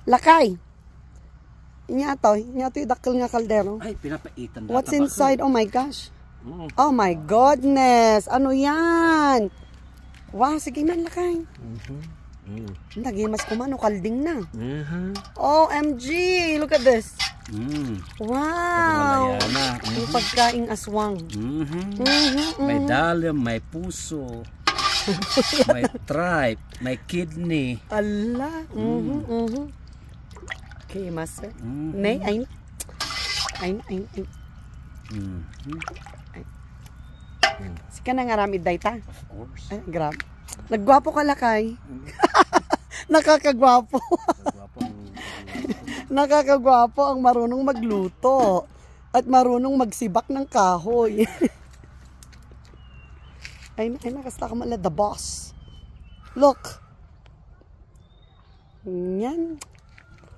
Lakay. Inya to yung dakil nga kaldero. Ay, pinapaitan. What's inside? Oh my gosh. Oh my goodness. Ano yan? Wow, sige man, lakay. Nagimas ko man, kalding na. OMG, look at this. Wow. Yung pagkaing aswang. May dalim, may puso, may tripe, may kidney. Allah. Okay, master. Nay, ay. Sika na nga ramid dayta. Of course. Ay, grab. Naggwapo ka, lakay. Nakakagwapo. Nakakagwapo ang marunong magluto at marunong magsibak ng kahoy. ay nakasta ka mala the boss. Look. Yan.